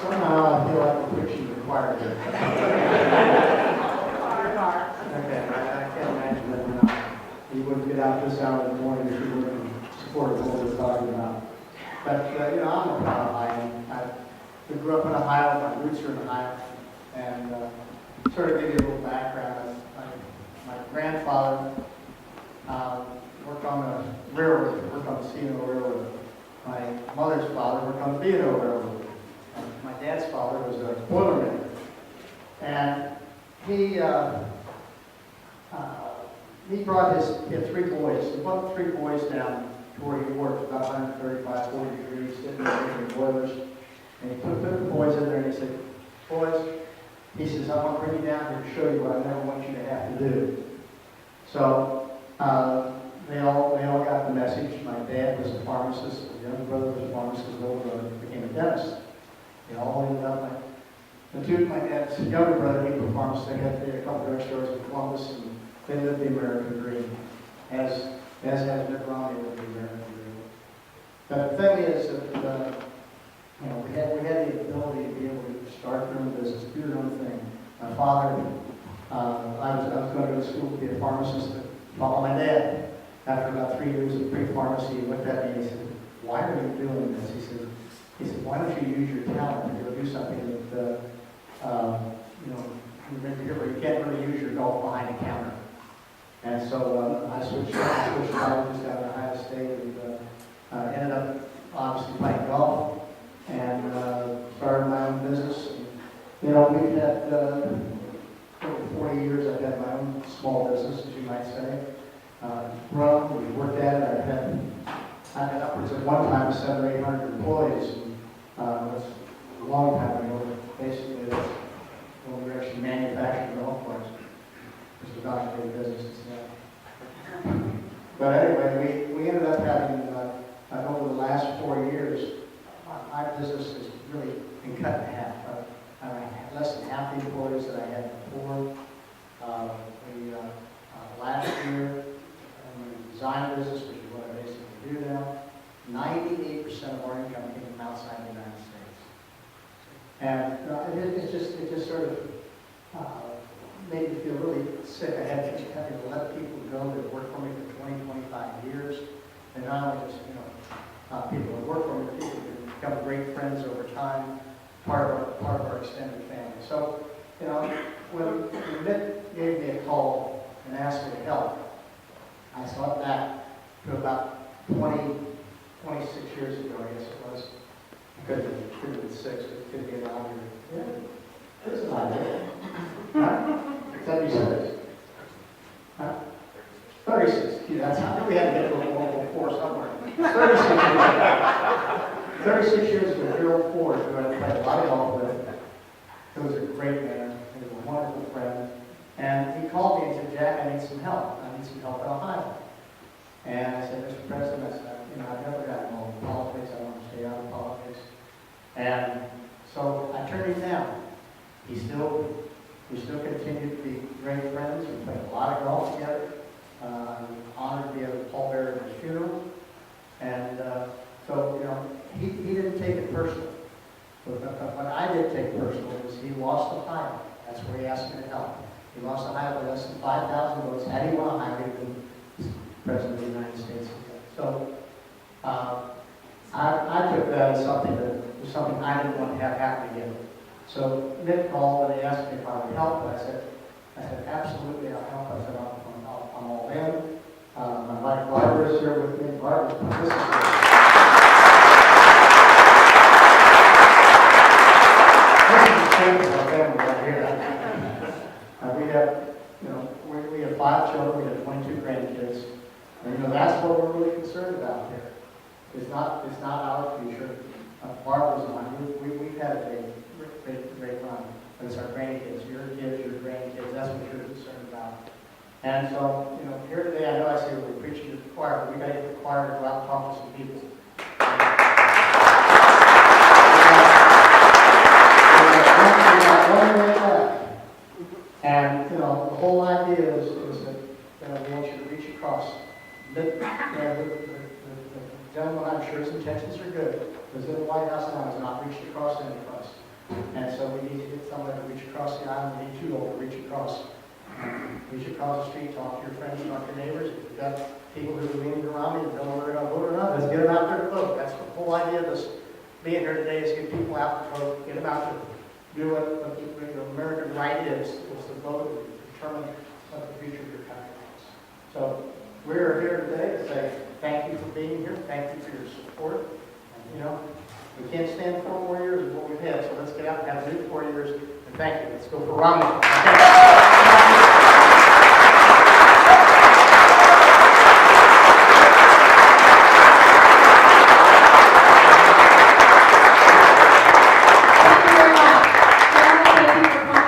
Somehow I feel like we're preaching to the choir here. Okay, I can't imagine that he wouldn't get out this hour in the morning if he wouldn't support what we're talking about. But, you know, I'm a proud Ohioan. We grew up in Ohio, my roots are in Ohio, and sort of give you a little background. My grandfather worked on the railroad, worked on the C&O Railroad. My mother's father worked on the B&O Railroad. My dad's father was a boilermaker. And he had three boys. He brought the three boys down to where he worked, about 135, 40 degrees, sitting there in the boilers. And he put the boys in there and he said, boys, he says, I want to bring you down here to show you what I never want you to have to do. So they all got the message. My dad was a pharmacist, the younger brother was a pharmacist, the older brother became a dentist. They all ended up my dad's younger brother, he was a pharmacist. They had a couple of drugstores in Columbus, and they lived the American dream, as has Romney lived the American dream. But the thing is that you know, we had the ability to be able to start our own business, do our own thing. My father, I was going to go to school to be a pharmacist. Followed my dad. After about 3 years of pre-pharmacy, he looked at me and he said, "Why are you doing this?" He said, "Why don't you use your talent to go do something that you know, you can't really use your golf behind a counter." And so I switched colleges out of Ohio State and ended up obviously playing golf and started my own business. And, you know, we've had over 40 years. I've had my own small business, as you might say. Grown, we worked at it. I had upwards at one time 700 or 800 employees. That's a long time ago. Basically, that's when we were actually manufacturing golf carts. Just a documented business instead. But anyway, we ended up having, over the last 4 years, my business has really been cut in half. I had less than half the employees that I had before. Last year, in the design business, which is what I basically do now, 98% of our income came from outside the United States. And it just sort of made me feel really sick. I had to let people go that worked for me for 20, 25 years. And not only just, you know, people that work for me, but people who become great friends over time, part of our extended family. So, you know, when Mitt gave me a call and asked me to help, I thought back to about 26 years ago, I guess it was. Could have been 6, it could be an odd year. Yeah, it is an odd year. Huh? 76. Huh? 36. Gee, that's how we had to get a little 4 somewhere. 36 years ago, Gerald Ford, who I played a lot of golf with, who was a great man, he was a wonderful friend, and he called me and said, "Jack, I need some help. I need some help in Ohio." And I said, "Mr. President," I said, "you know, I've never gotten involved in politics. I want to stay out of politics." And so I turned him down. We still continue to be great friends. We played a lot of golf together. I'm honored to be able to pallbearer at his funeral. And so, you know, he didn't take it personally. But what I did take personally was he lost Ohio. That's where he asked me to help. He lost Ohio by less than 5,000 votes. Had he won Ohio, he would have been President of the United States. So I took that as something I didn't want to have happen again. So Mitt called and he asked me if I would help. And I said, absolutely, I'll help. I said, I'm all in. My wife Barbara is here with me. Barbara's participating. We have 5 children, we have 22 grandkids, and you know that's what we're really concerned about here. It's not our future. Barbara's mine. We've had a great run, but it's our grandkids, your kids, your grandkids. That's what you're concerned about. And so, you know, here today, I know I say we're preaching to the choir, but we got to get the choir to go out and talk to some people. And, you know, the whole idea is that we want you to reach across. The gentleman, I'm sure his intentions are good, because in the White House now has not reached across any of us. And so we need to get someone to reach across the aisle. We need you all to reach across the street, talk to your friends, talk to your neighbors. If you've got people who are leaning around you and don't know whether they're going to vote or not, let's get them out there to vote. That's the whole idea of this being here today, is get people out to vote, get them out to do what the American right is to vote and determine what the future of your country is. So we're here today to say thank you for being here, thank you for your support. And, we can't stand 4 more years of what we've had, so let's get out and have a new 4 years. And thank you. Let's go for Romney.